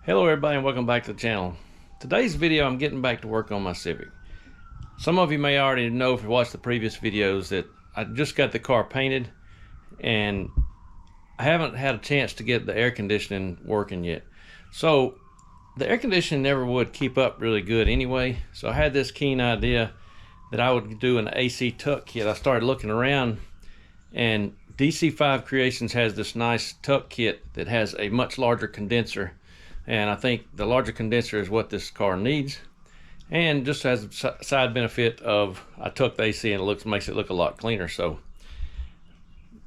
Hello everybody and welcome back to the channel. Today's video I'm getting back to work on my Civic. Some of you may already know if you watched the previous videos that I just got the car painted and I haven't had a chance to get the air conditioning working yet. So the air conditioning never would keep up really good anyway, so I had this keen idea that I would do an AC tuck kit. I started looking around and DC5 Creations has this nice tuck kit that has a much larger condenser. And I think the larger condenser is what this car needs, and just has a side benefit of I took the AC and it makes it look a lot cleaner. So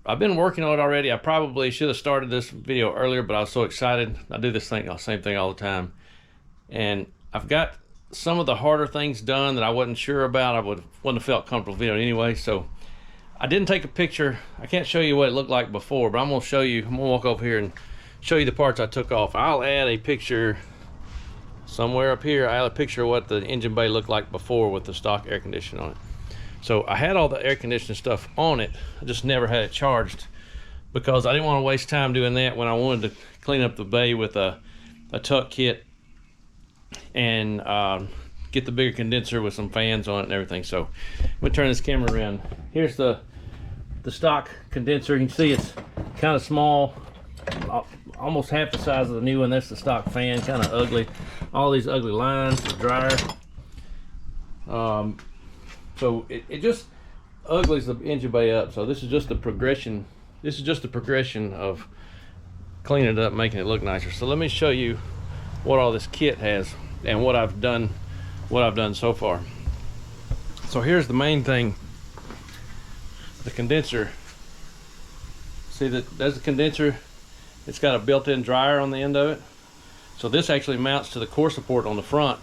I've been working on it already. I probably should have started this video earlier, but I was so excited. I do this same thing all the time, and I've got some of the harder things done that I wasn't sure about. I wouldn't have felt comfortable videoing anyway, so I didn't take a picture. I can't show you what it looked like before, but I'm gonna show you. I'm gonna walk over here and show you the parts I took off. I'll add a picture somewhere up here. I add a picture of what the engine bay looked like before with the stock air conditioning on it. So I had all the air conditioning stuff on it. I just never had it charged because I didn't want to waste time doing that when I wanted to clean up the bay with a tuck kit and get the bigger condenser with some fans on it and everything. So I'm gonna turn this camera around. Here's the stock condenser. You can see it's kind of small, almost half the size of the new one. That's the stock fan, kind of ugly. All these ugly lines, the dryer. So it just uglies the engine bay up. So this is just the progression. This is just the progression of cleaning it up, making it look nicer. So let me show you what all this kit has and what I've done so far. So here's the main thing. The condenser. See that there's the condenser. It's got a built-in dryer on the end of it. So this actually mounts to the core support on the front,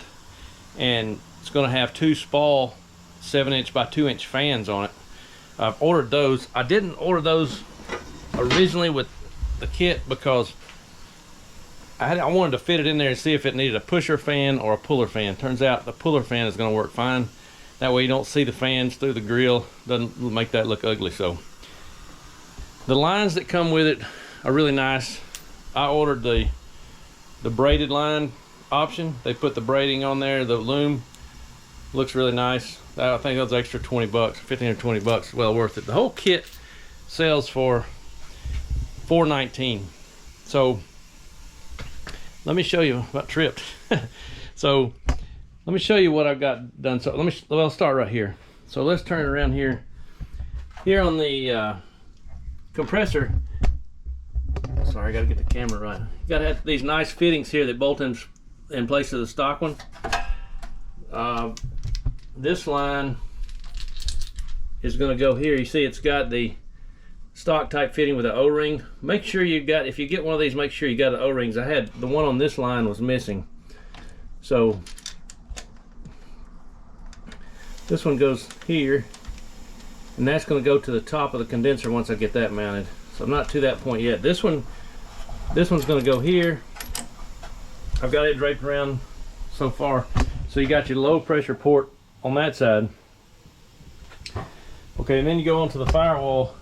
and it's going to have two Spal 7-inch by 2-inch fans on it. I've ordered those. I didn't order those originally with the kit because I wanted to fit it in there and see if it needed a pusher fan or a puller fan. Turns out the puller fan is going to work fine. That way you don't see the fans through the grill. Doesn't make that look ugly. So the lines that come with it are really nice. I ordered the braided line option. They put the braiding on there. The loom looks really nice. I think that was extra 20 bucks, 15 or 20 bucks. Well worth it. The whole kit sells for $4.19. So let me show you. About tripped. So let me show you what I've got done. So I'll start right here. So let's turn it around here. Here on the compressor. Sorry, I gotta get the camera right. You gotta have these nice fittings here that bolt in place of the stock one. This line is gonna go here. You see it's got the stock type fitting with an O-ring. Make sure you got, if you get one of these, make sure you got the O-rings. I had the one on this line was missing. So this one goes here, and that's gonna go to the top of the condenser once I get that mounted. So I'm not to that point yet. This one's going to go here. I've got it draped around so far. So you got your low pressure port on that side. Okay, and then you go onto the firewall.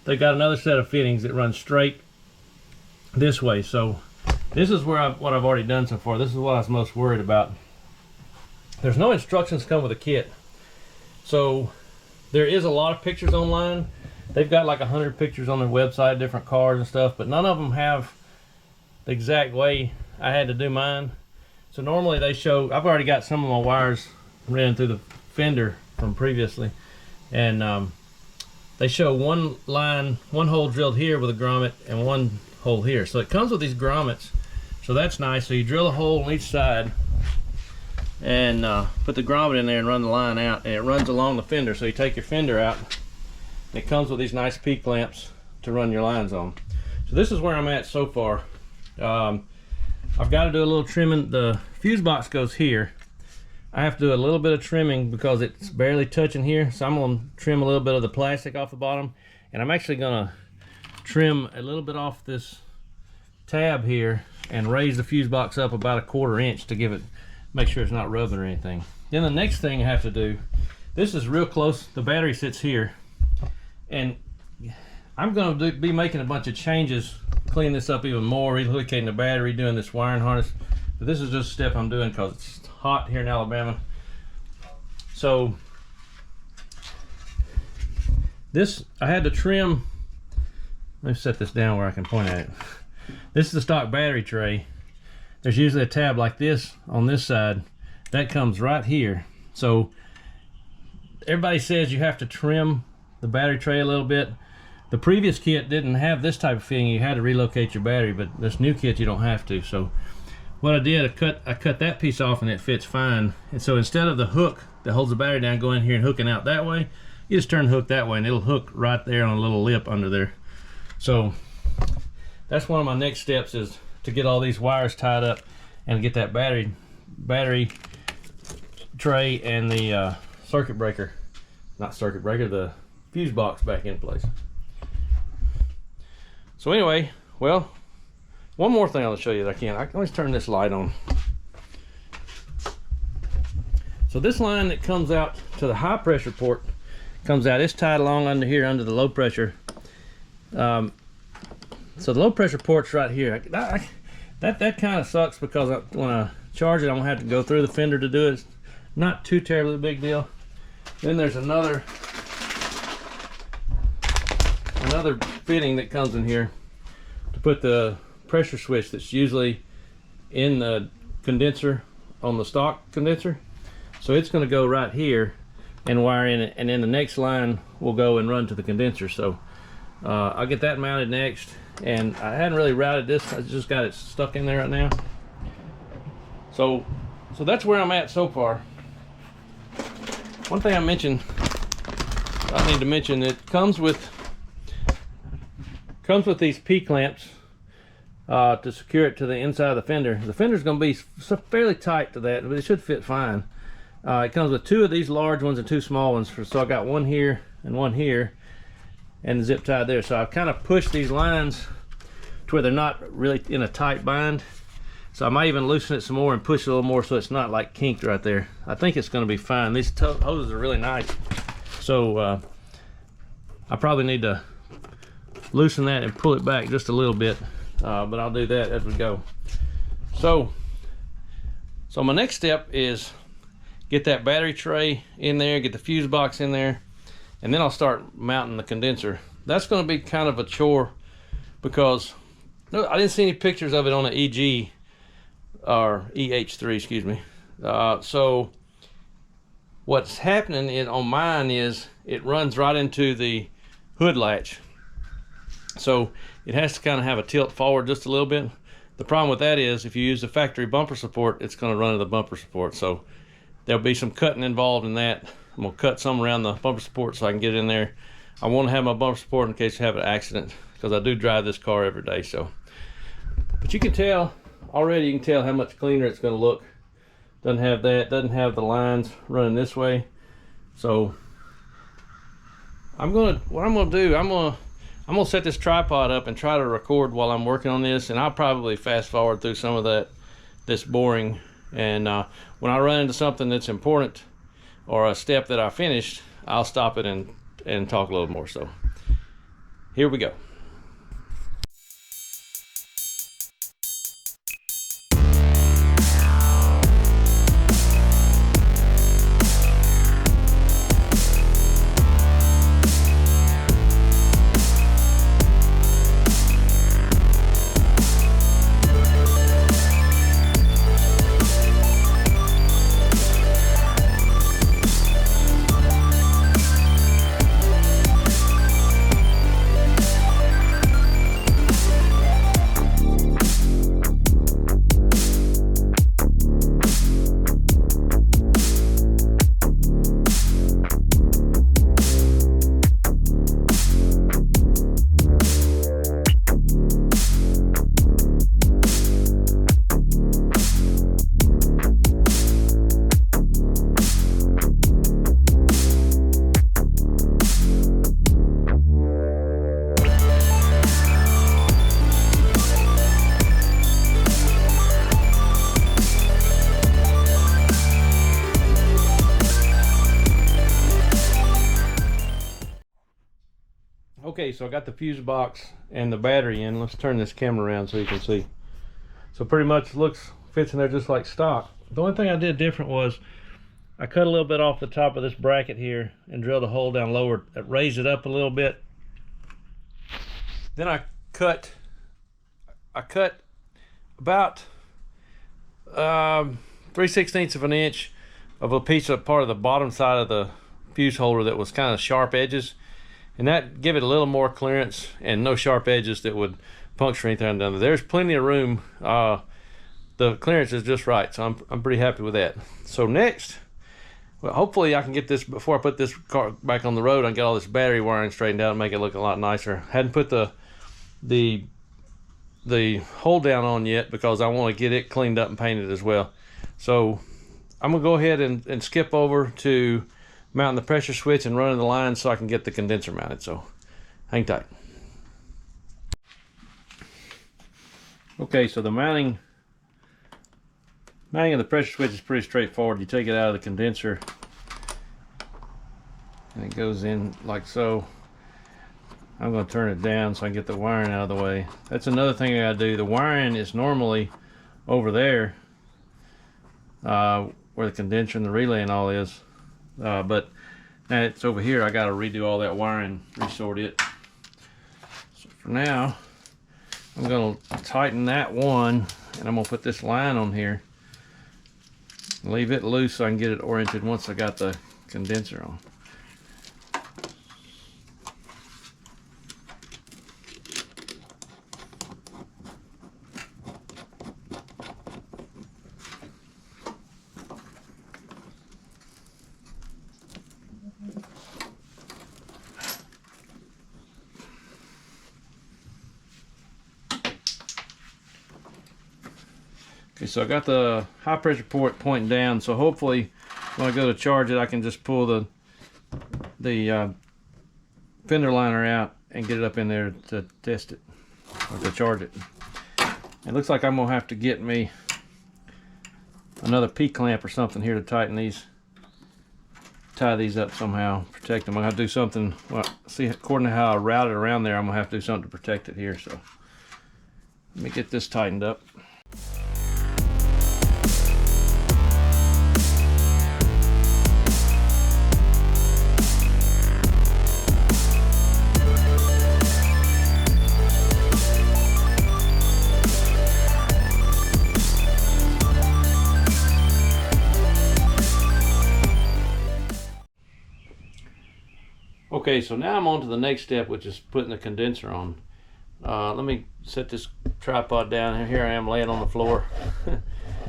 They got another set of fittings that run straight this way. So this is where what I've already done so far. This is what I was most worried about. There's no instructions come with a kit. So there is a lot of pictures online. They've got like 100 pictures on their website, different cars and stuff, but none of them have the exact way I had to do mine. So normally they show, I've already got some of my wires ran through the fender from previously, and they show one hole drilled here with a grommet and one hole here. So it comes with these grommets, so that's nice. So you drill a hole on each side and put the grommet in there and run the line out, and it runs along the fender. So you take your fender out, it comes with these nice P clamps to run your lines on. So this is where I'm at so far. I've got to do a little trimming. The fuse box goes here. I have to do a little bit of trimming because it's barely touching here. So I'm going to trim a little bit of the plastic off the bottom. And I'm actually going to trim a little bit off this tab here and raise the fuse box up about 1/4 inch to make sure it's not rubbing or anything. Then the next thing I have to do, this is real close. The battery sits here. And I'm going to be making a bunch of changes clean this up even more, relocating the battery, doing this wiring harness. But this is just a step I'm doing because it's hot here in Alabama. So this, I had to trim. Let me set this down where I can point at it. This is the stock battery tray. There's usually a tab like this on this side. That comes right here. So everybody says you have to trim the battery tray a little bit. The previous kit didn't have this type of thing. You had to relocate your battery, but this new kit you don't have to. So what I did, I cut that piece off and it fits fine. And so instead of the hook that holds the battery down going here and hooking out that way, you just turn the hook that way and it'll hook right there on a little lip under there. So that's one of my next steps, is to get all these wires tied up and get that battery tray and the the fuse box back in place. So anyway, well, one more thing I'll show you that I can always turn this light on. So this line that comes out to the high pressure port comes out, it's tied along under here under the low pressure. So the low pressure port's right here. That kind of sucks because when I charge it, I'm gonna have to go through the fender to do it. It's not too terribly big deal. Then there's another fitting that comes in here to put the pressure switch that's usually in the condenser on the stock condenser. So it's going to go right here and wire in it, and then the next line will go and run to the condenser. So I'll get that mounted next, and I hadn't really routed this. I just got it stuck in there right now. So that's where I'm at so far. One thing I need to mention, it comes with these P-clamps to secure it to the inside of the fender. The fender's going to be fairly tight to that, but it should fit fine. It comes with 2 of these large ones and 2 small ones. So I got one here and one here, and zip tied there. So I've kind of pushed these lines to where they're not really in a tight bind. So I might even loosen it some more and push it a little more so it's not like kinked right there. I think it's going to be fine. These hoses are really nice. So I probably need to loosen that and pull it back just a little bit, but I'll do that as we go. So my next step is get that battery tray in there, get the fuse box in there, and then I'll start mounting the condenser. That's going to be kind of a chore because I didn't see any pictures of it on the EG or EH3, excuse me. So what's happening on mine is it runs right into the hood latch. So it has to kind of have a tilt forward just a little bit. The problem with that is if you use the factory bumper support, it's going to run into the bumper support. So there'll be some cutting involved in that. I'm going to cut some around the bumper support so I can get it in there. I want to have my bumper support in case you have an accident, because I do drive this car every day. So, but you can tell already, you can tell how much cleaner it's going to look. Doesn't have that, doesn't have the lines running this way. So I'm going to set this tripod up and try to record while I'm working on this, and I'll probably fast forward through some of this boring, and when I run into something that's important or a step that I finished, I'll stop it and talk a little more. So here we go. Okay, so I got the fuse box and the battery in. Let's turn this camera around so you can see. So pretty much fits in there just like stock. The only thing I did different was I cut a little bit off the top of this bracket here and drilled a hole down lower that raised it up a little bit. Then I cut about 3/16 of an inch of a piece of part of the bottom side of the fuse holder that was kind of sharp edges, and that give it a little more clearance and no sharp edges that would puncture anything down there. There's plenty of room. The clearance is just right, so I'm pretty happy with that. So next, well, hopefully I can get this before I put this car back on the road. I can get all this battery wiring straightened out and make it look a lot nicer. Hadn't put the hold down on yet because I want to get it cleaned up and painted as well. So I'm gonna go ahead and skip over to mounting the pressure switch and running the line so I can get the condenser mounted. So hang tight. Okay, so the mounting of the pressure switch is pretty straightforward. You take it out of the condenser and it goes in like so. I'm going to turn it down so I can get the wiring out of the way. That's another thing I gotta do. The wiring is normally over there where the condenser and the relay and all is, but now it's over here. I got to redo all that wiring, resort it. So for now I'm going to tighten that one, and I'm going to put this line on here, leave it loose so I can get it oriented once I got the condenser on. Okay, so I got the high pressure port pointing down, so hopefully when I go to charge it I can just pull the fender liner out and get it up in there to test it, or to charge it. It looks like I'm gonna have to get me another P-clamp or something here to tighten these, tie these up somehow, protect them. I'm gonna have to do something, well, see, according to how I route it around there, I'm gonna have to do something to protect it here. So let me get this tightened up. Okay, so now I'm on to the next step, which is putting the condenser on. Let me set this tripod down. Here I am laying on the floor,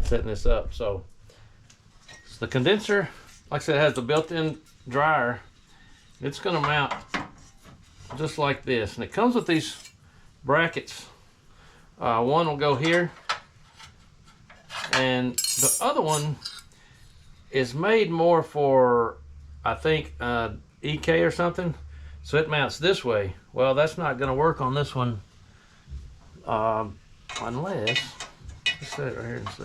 setting this up. So the condenser, like I said, has the built-in dryer. It's going to mount just like this, and it comes with these brackets. One will go here, and the other one is made more for, I think, EK or something, so it mounts this way. Well, that's not going to work on this one, unless, let's set it right here and see.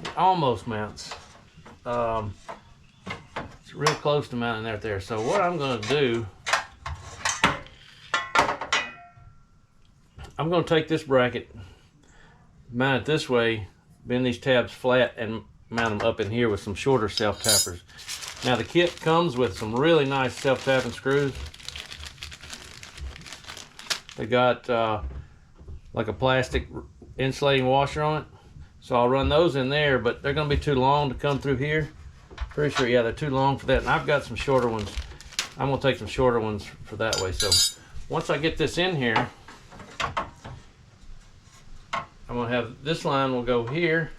It almost mounts. It's real close to mounting right there. So what I'm going to do, I'm going to take this bracket, mount it this way, bend these tabs flat, and mount them up in here with some shorter self-tappers. Now the kit comes with some really nice self-tapping screws. They got like a plastic insulating washer on it, so I'll run those in there, but they're going to be too long to come through here. Pretty sure, yeah, they're too long for that, and I've got some shorter ones. I'm going to take some shorter ones for that way. So once I get this in here, I'm going to have this line will go here,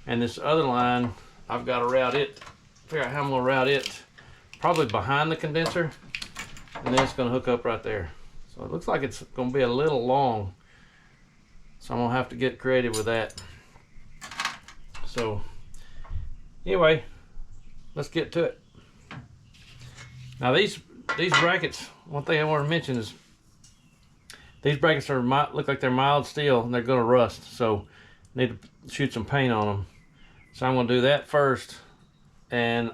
and this other line, I've got to route it, figure out how I'm going to route it, probably behind the condenser, and then it's going to hook up right there. So it looks like it's going to be a little long, so I'm going to have to get creative with that. So anyway, let's get to it. Now these brackets, one thing I want to mention is these brackets are look like they're mild steel, and they're going to rust, so need to shoot some paint on them. So I'm going to do that first, And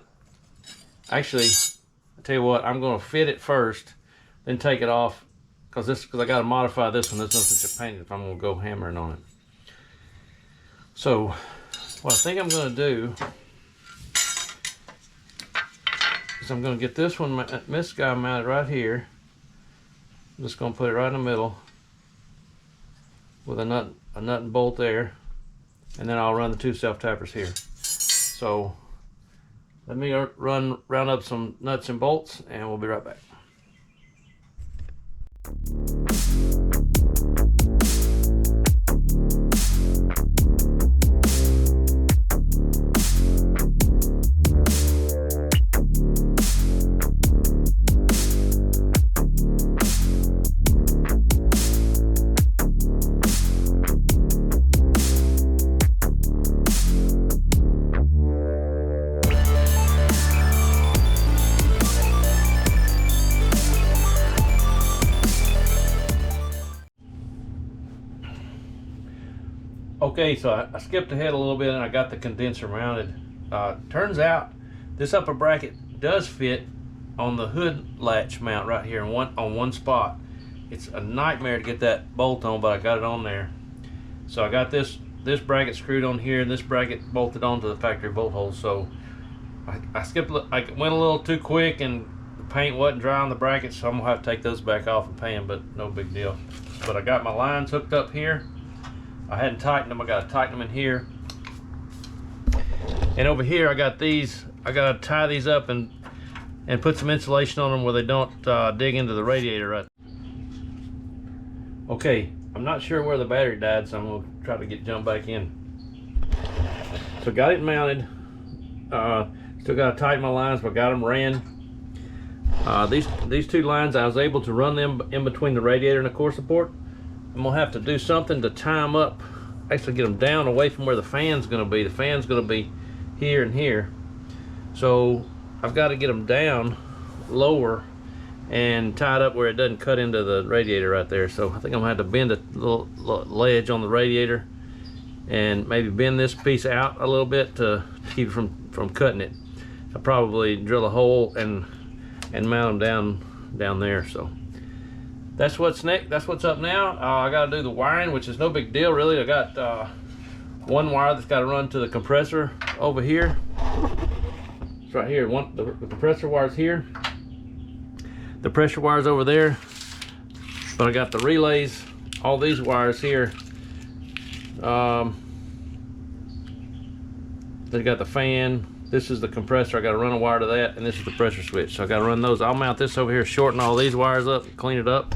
actually, I tell you what, I'm going to fit it first, then take it off, because I got to modify this one. There's no such a pain if I'm going to go hammering on it. So what I think I'm going to do is I'm going to get this guy mounted right here. I'm just going to put it right in the middle with a nut and bolt there, and then I'll run the 2 self-tappers here. So let me round up some nuts and bolts, and we'll be right back. Okay, so I skipped ahead a little bit and I got the condenser mounted. Turns out this upper bracket does fit on the hood latch mount right here on one spot. It's a nightmare to get that bolt on, but I got it on there. So I got this bracket screwed on here and this bracket bolted onto the factory bolt hole. So I went a little too quick and the paint wasn't dry on the brackets, so I'm gonna have to take those back off and paint them, but no big deal. But I got my lines hooked up here. I hadn't tightened them. I got to tighten them in here. And over here I got these. I got to tie these up and put some insulation on them where they don't dig into the radiator right. Okay, I'm not sure where the battery died, so I'm going to try to jump back in. So got it mounted. Still got to tighten my lines, but got them ran. These 2 lines, I was able to run them in between the radiator and the core support. I'm gonna have to do something to tie them up, actually get them down away from where the fan's gonna be. The fan's gonna be here and here. So I've got to get them down lower and tied up where it doesn't cut into the radiator right there. So I think I'm gonna have to bend a little ledge on the radiator and maybe bend this piece out a little bit to keep it from cutting it. I'll probably drill a hole and mount them down there. So that's what's next. That's what's up now. I got to do the wiring, which is no big deal really. I got one wire that's got to run to the compressor over here. It's right here. The compressor wire's here. The pressure wire's over there. But I got the relays, all these wires here. They got the fan. This is the compressor. I got to run a wire to that, and this is the pressure switch. So I got to run those. I'll mount this over here, shorten all these wires up, clean it up,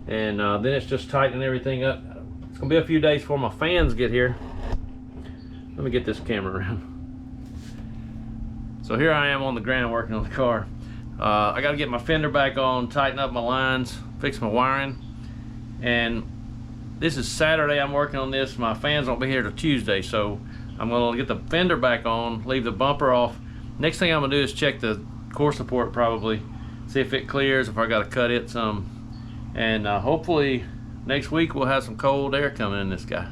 and then it's just tightening everything up. It's gonna be a few days before my fans get here. Let me get this camera around. So here I am on the ground working on the car. I got to get my fender back on, tighten up my lines, fix my wiring, and this is Saturday. I'm working on this. My fans won't be here till Tuesday, so I'm gonna get the fender back on, leave the bumper off. Next thing I'm gonna do is check the core support, probably see if it clears, if I gotta cut it some, and hopefully next week we'll have some cold air coming in this guy.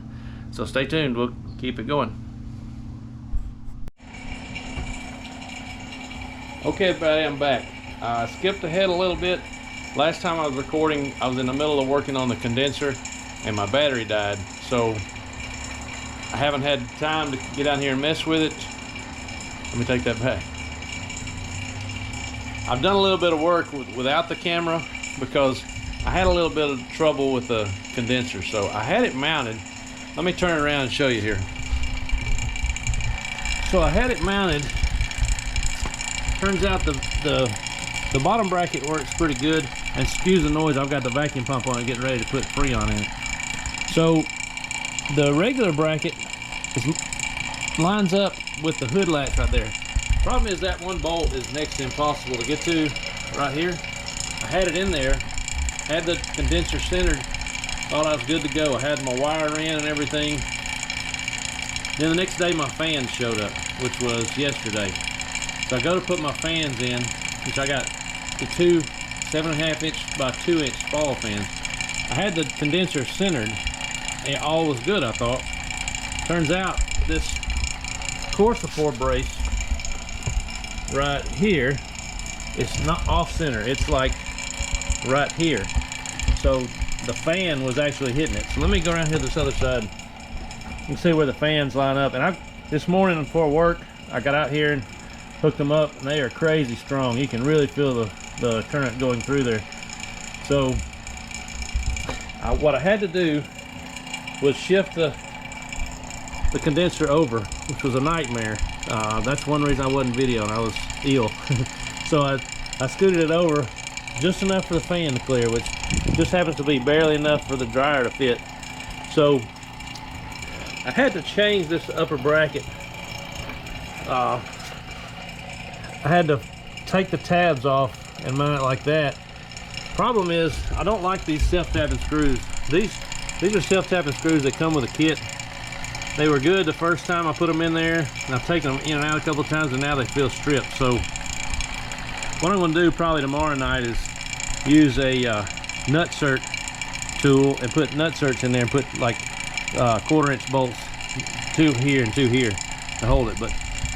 So stay tuned, we'll keep it going. Okay everybody, I'm back. I skipped ahead a little bit. Last time I was recording, I was in the middle of working on the condenser and my battery died, so I haven't had time to get down here and mess with it. Let me take that back. I've done a little bit of work without the camera because I had a little bit of trouble with the condenser. So I had it mounted. Let me turn it around and show you here. So I had it mounted. Turns out the bottom bracket works pretty good. And excuse the noise, I've got the vacuum pump on it getting ready to put Freon in it. So the regular bracket lines up with the hood latch right there. Problem is that one bolt is next to impossible to get to right here. I had it in there, had the condenser centered, thought I was good to go. I had my wire in and everything. Then the next day my fans showed up, which was yesterday. So I go to put my fans in, which I got the two 7.5 inch by 2 inch Spal fans. I had the condenser centered and all was good, I thought. Turns out this core support brace right here. It's not off center, it's like right here. So the fan was actually hitting it. So let me go around here to this other side. You can see where the fans line up. And this morning before work, I got out here and hooked them up, and they are crazy strong. You can really feel the current going through there. So what I had to do was shift the condenser over, which was a nightmare. That's one reason I wasn't videoing. I was ill. So I scooted it over just enough for the fan to clear, which just happens to be barely enough for the dryer to fit. So I had to change this upper bracket. I had to take the tabs off and mount it like that. Problem is, I don't like these self-tapping screws. These are self-tapping screws that come with a kit. They were good the first time I put them in there, and I've taken them in and out a couple of times, and now they feel stripped. So what I'm going to do probably tomorrow night is use a nutsert tool and put nutserts in there and put like 1/4-inch bolts, 2 here and 2 here to hold it. But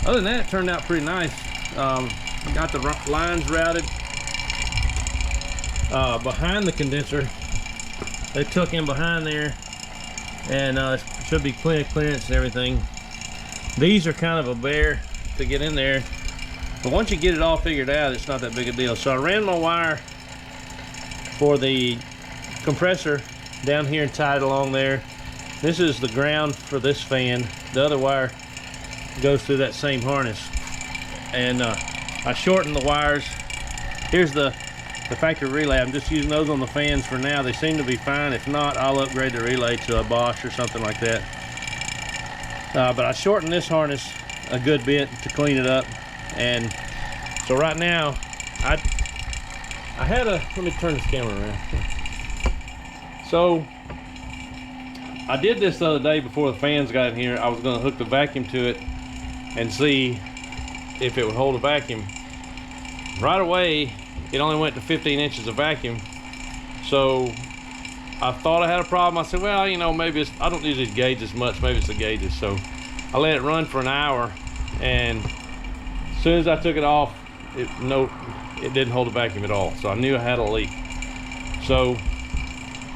other than that, it turned out pretty nice. Got the lines routed behind the condenser. They took in behind there, and should be plenty of clearance and everything. These are kind of a bear to get in there, but once you get it all figured out, it's not that big a deal. So I ran my wire for the compressor down here and tied it along there. This is the ground for this fan. The other wire goes through that same harness, and I shortened the wires. Here's the factory relay. I'm just using those on the fans for now. They seem to be fine. If not, I'll upgrade the relay to a Bosch or something like that. But I shortened this harness a good bit to clean it up. And so right now, I had a, let me turn this camera around. So I did this the other day before the fans got in here. I was going to hook the vacuum to it and see if it would hold a vacuum. Right away, it only went to 15 inches of vacuum. So I thought I had a problem. I said, well, you know, maybe it's, I don't use these gauges much, maybe it's the gauges. So I let it run for an hour, and as soon as I took it off, it didn't hold a vacuum at all. So I knew I had a leak. So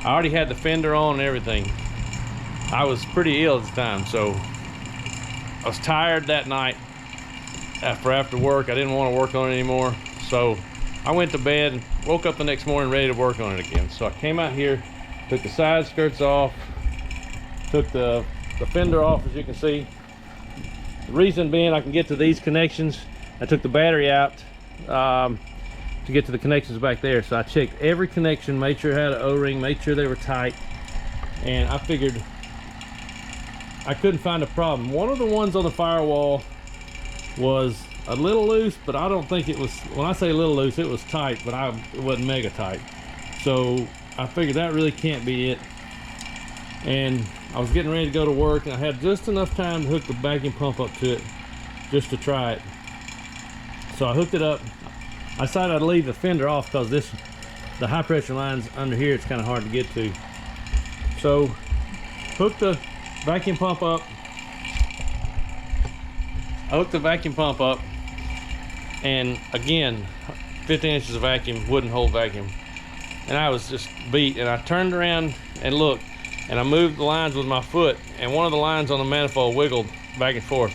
I already had the fender on and everything. I was pretty ill at the time, so I was tired that night after work. I didn't want to work on it anymore. So I went to bed and woke up the next morning ready to work on it again. So I came out here, took the side skirts off, took the fender off, as you can see. The reason being I can get to these connections. I took the battery out to get to the connections back there. So I checked every connection, made sure it had an O-ring, made sure they were tight, and I figured I couldn't find a problem. One of the ones on the firewall was a little loose, but I don't think it was, when I say a little loose, it was tight, but it wasn't mega tight. So I figured that really can't be it. And I was getting ready to go to work, and I had just enough time to hook the vacuum pump up to it just to try it. So I hooked it up. I decided I'd leave the fender off because the high pressure lines under here, it's kind of hard to get to. So hooked the vacuum pump up. I hooked the vacuum pump up, and again, 15 inches of vacuum, wouldn't hold vacuum. And I was just beat, and I turned around and looked, and I moved the lines with my foot, and one of the lines on the manifold wiggled back and forth.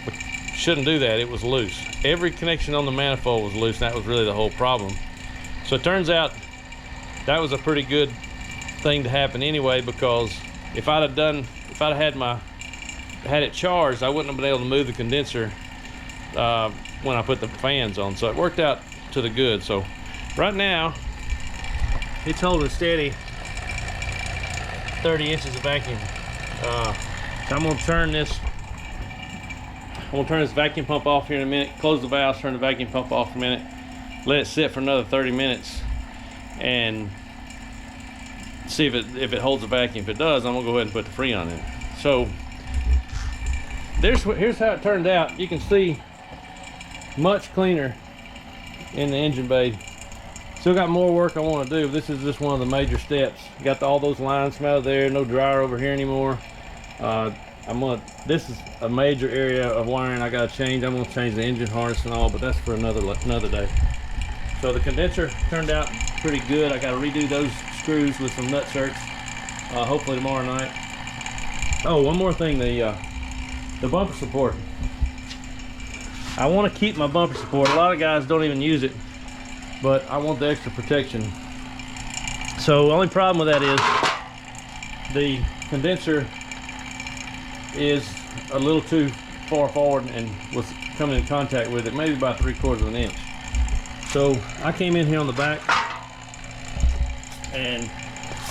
But shouldn't do that, it was loose. Every connection on the manifold was loose, and that was really the whole problem. So it turns out that was a pretty good thing to happen anyway, because if I'd have had it charged, I wouldn't have been able to move the condenser when I put the fans on. So it worked out to the good. So right now it's holding steady, 30 inches of vacuum. So I'm gonna turn this vacuum pump off here in a minute, close the valves, turn the vacuum pump off for a minute, let it sit for another 30 minutes and see if it holds a vacuum. If it does, I'm gonna go ahead and put the Freon in. So here's how it turned out. You can see much cleaner in the engine bay. Still got more work I want to do. This is just one of the major steps. Got all those lines from out of there. No dryer over here anymore. this is a major area of wiring I gotta change. I'm gonna change the engine harness and all, but that's for another day. So the condenser turned out pretty good. I gotta redo those screws with some nut certs, hopefully tomorrow night. Oh, one more thing, the bumper support. I want to keep my bumper support. A lot of guys don't even use it, but I want the extra protection. So the only problem with that is the condenser is a little too far forward and was coming in contact with it, maybe about 3/4 of an inch. So I came in here on the back and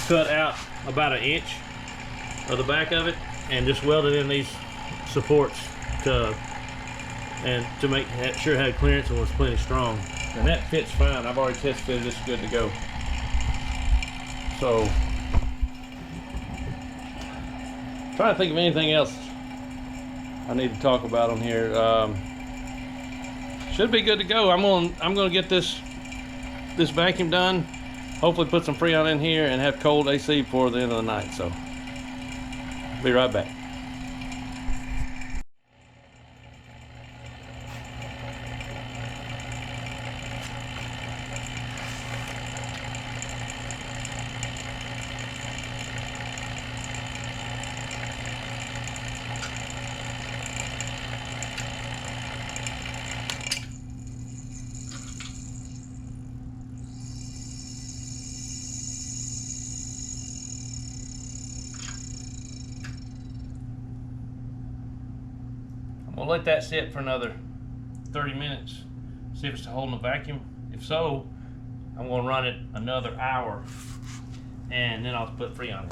cut out about 1 inch of the back of it and just welded in these supports to make sure it had clearance and was plenty strong. And that fits fine. I've already test fitted. It's good to go. So trying to think of anything else I need to talk about on here. Should be good to go. I'm gonna get this vacuum done. Hopefully put some Freon in here and have cold AC before the end of the night. So be right back. We'll let that sit for another 30 minutes, see if it's holding the vacuum. If so, I'm going to run it another hour, and then I'll put Freon in.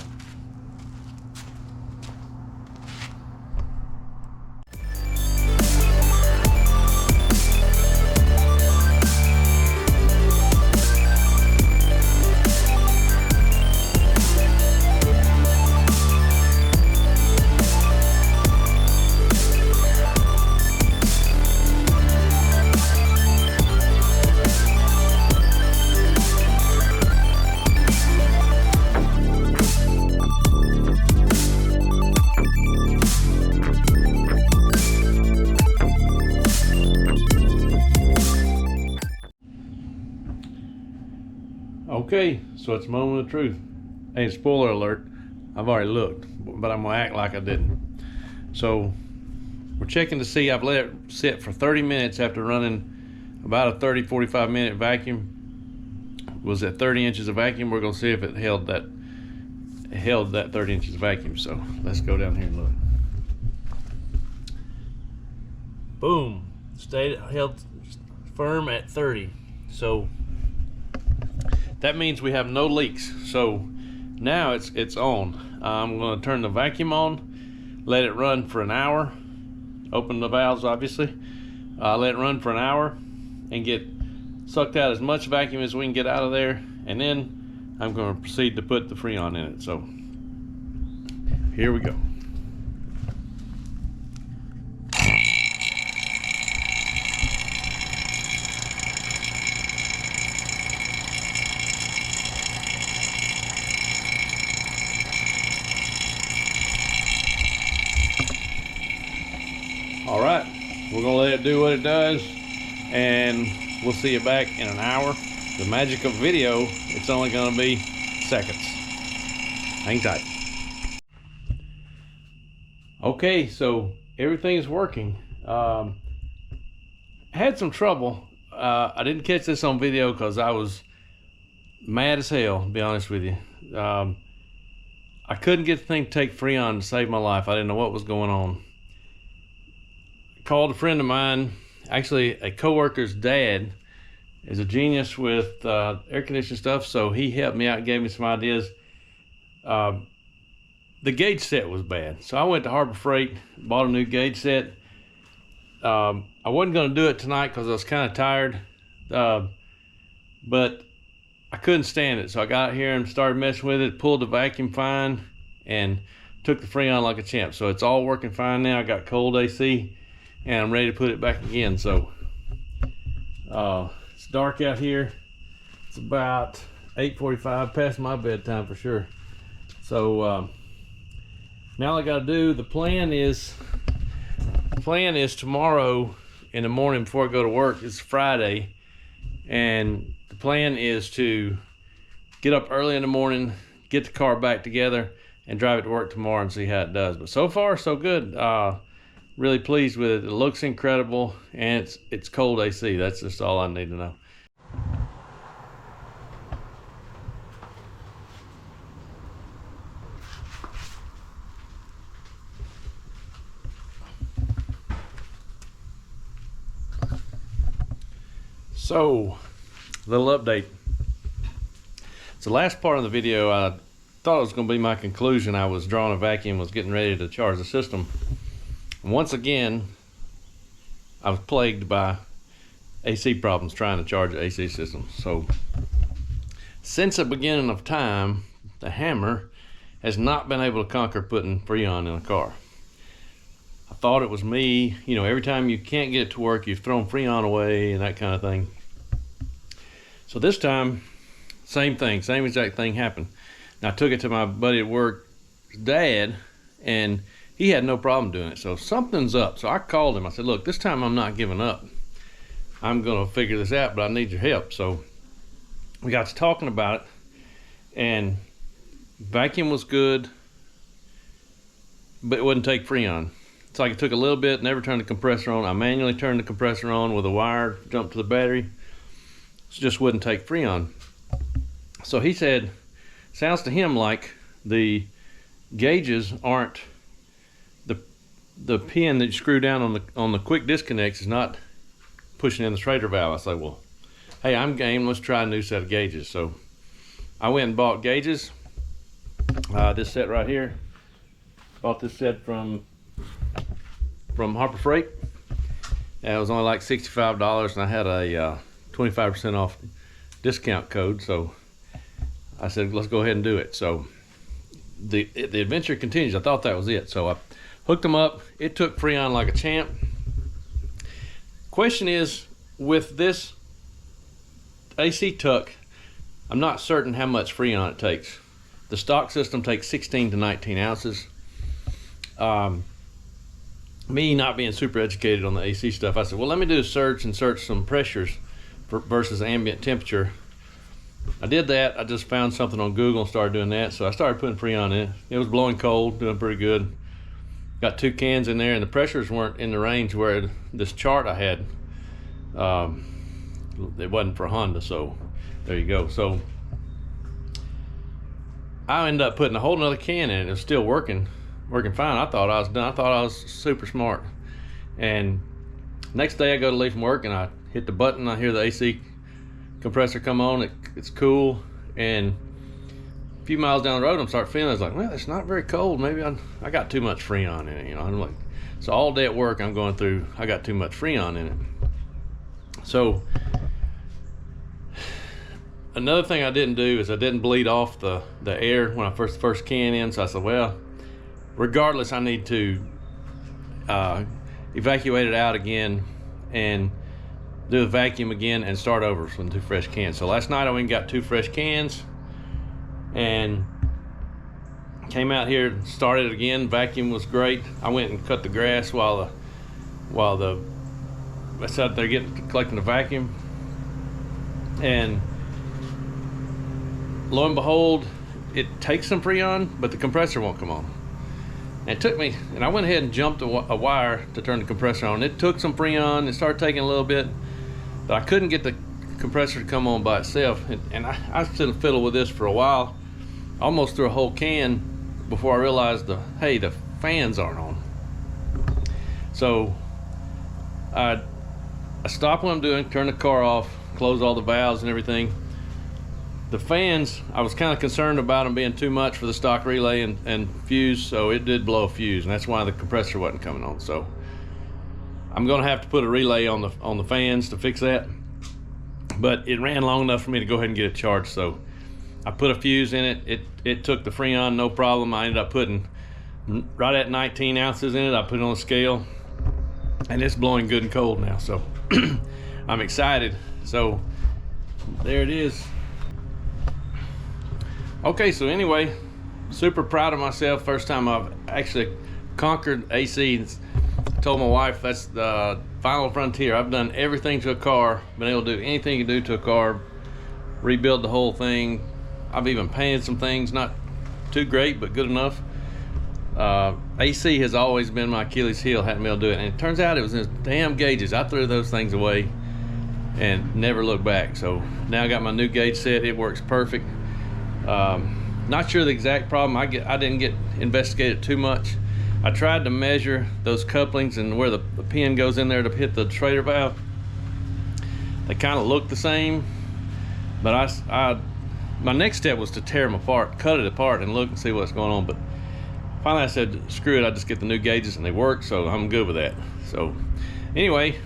Okay, so it's a moment of truth. Hey, spoiler alert, I've already looked, but I'm gonna act like I didn't. So we're checking to see. I've let it sit for 30 minutes after running about a 30-45 minute vacuum. Was at 30 inches of vacuum. We're gonna see if it held that 30 inches of vacuum. So let's go down here and look. Boom, held firm at 30. So that means we have no leaks. So now it's on. I'm going to turn the vacuum on, let it run for an hour, open the valves obviously, let it run for an hour and get sucked out as much vacuum as we can get out of there, and then I'm going to proceed to put the Freon in it. So here we go. All right, we're gonna let it do what it does, and we'll see you back in an hour. The magic of video, it's only gonna be seconds. Hang tight. Okay, so everything is working. Had some trouble. I didn't catch this on video because I was mad as hell, to be honest with you. I couldn't get the thing to take Freon to save my life. I didn't know what was going on. Called a friend of mine, actually a coworker's dad is a genius with air conditioning stuff, so he helped me out and gave me some ideas. The gauge set was bad, so I went to Harbor Freight, bought a new gauge set. I wasn't going to do it tonight because I was kind of tired, but I couldn't stand it, so I got here and started messing with it, pulled the vacuum fine, and took the Freon like a champ. So it's all working fine now. I got cold AC, and I'm ready to put it back again. So it's dark out here. It's about 8:45, past my bedtime for sure. So Now all I gotta do, the plan is tomorrow in the morning before I go to work. It's Friday, and the plan is to get up early in the morning, get the car back together, and drive it to work tomorrow and see how it does. But so far so good. Really pleased with it. It looks incredible, and it's cold AC. That's just all I need to know. So, little update. So last part of the video, I thought it was going to be my conclusion. I was drawing a vacuum, was getting ready to charge the system. And once again, I was plagued by AC problems trying to charge the AC system. So since the beginning of time, the hammer has not been able to conquer putting Freon in a car. I thought it was me. You know, every time you can't get it to work, you've thrown Freon away and that kind of thing. So this time, same thing, same exact thing happened. And I took it to my buddy at work, dad, and he had no problem doing it. So something's up. So I called him. I said, look, this time I'm not giving up. I'm going to figure this out, but I need your help. So we got to talking about it, and vacuum was good, but it wouldn't take Freon. It's like it took a little bit, never turned the compressor on. I manually turned the compressor on with a wire, jumped to the battery. It just wouldn't take Freon. So he said, sounds to him like the gauges aren't, the pin that you screw down on the quick disconnects is not pushing in the Schrader valve. I said, well, hey, I'm game. Let's try a new set of gauges. So I went and bought gauges. This set right here. Bought this set from Harbor Freight. It was only like $65, and I had a 25% off discount code. So I said, let's go ahead and do it. So the adventure continues. I thought that was it. So I hooked them up. It took Freon like a champ. Question is, with this AC tuck, I'm not certain how much Freon it takes. The stock system takes 16 to 19 ounces. Me not being super educated on the AC stuff, I said, well, let me do a search and search some pressures versus ambient temperature. I did that. I just found something on Google and started doing that. So I started putting Freon in it. It was blowing cold, doing pretty good. Got 2 cans in there, and the pressures weren't in the range where this chart I had, it wasn't for Honda. So there you go. So I ended up putting a whole nother can in it. It was still working fine. I thought I was done. I thought I was super smart. And next day I go to leave from work, and I hit the button. I hear the AC compressor come on. It's cool. And a few miles down the road, I'm starting feeling, I was like, well, it's not very cold. Maybe I got too much Freon in it. You know, I'm like, so all day at work I'm going through, I got too much Freon in it. So another thing I didn't do is I didn't bleed off the air when I first can in. So I said, well, regardless, I need to evacuate it out again and do the vacuum again and start over with 2 fresh cans. So last night I went and got 2 fresh cans and came out here and started it again. Vacuum was great. I went and cut the grass while I sat there collecting the vacuum, and lo and behold, it takes some Freon, but the compressor won't come on. And it took me, and I went ahead and jumped a wire to turn the compressor on. It took some Freon. It started taking a little bit, but I couldn't get the compressor to come on by itself. And I fiddled with this for a while, almost through a whole can before I realized the fans aren't on. So I stopped what I'm doing, turned the car off, closed all the valves and everything. The fans, I was kind of concerned about them being too much for the stock relay and fuse, so it did blow a fuse, and that's why the compressor wasn't coming on. So I'm going to have to put a relay on the fans to fix that, but it ran long enough for me to go ahead and get it charged. So I put a fuse in it. It took the Freon, no problem. I ended up putting right at 19 ounces in it. I put it on a scale, and it's blowing good and cold now. So I'm excited. So there it is. Okay, so anyway, super proud of myself. First time I've actually conquered AC. Told my wife that's the final frontier. I've done everything to a car, been able to do anything you can do to a car, rebuild the whole thing. I've even painted some things, not too great, but good enough. AC has always been my Achilles heel, hadn't been able to do it. And it turns out it was those damn gauges. I threw those things away and never looked back. So now I got my new gauge set. It works perfect. Not sure the exact problem. I didn't get investigated too much. I tried to measure those couplings and where the pin goes in there to hit the trailer valve. They kind of look the same, but my next step was to tear them apart, cut it apart and look and see what's going on. But finally I said, screw it, I just get the new gauges and they work, so I'm good with that. So anyway,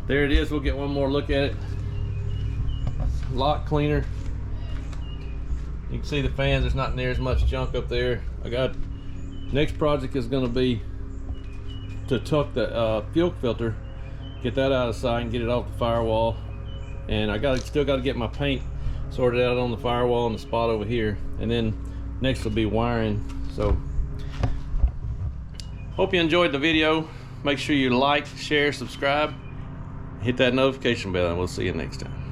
there it is. We'll get one more look at it. A lot cleaner. You can see the fans, there's not near as much junk up there. Next project is going to be to tuck the fuel filter, get that out of sight and get it off the firewall. And I still got to get my paint sorted out on the firewall and the spot over here. And then next will be wiring. So hope you enjoyed the video. Make sure you like, share, subscribe, hit that notification bell, and we'll see you next time.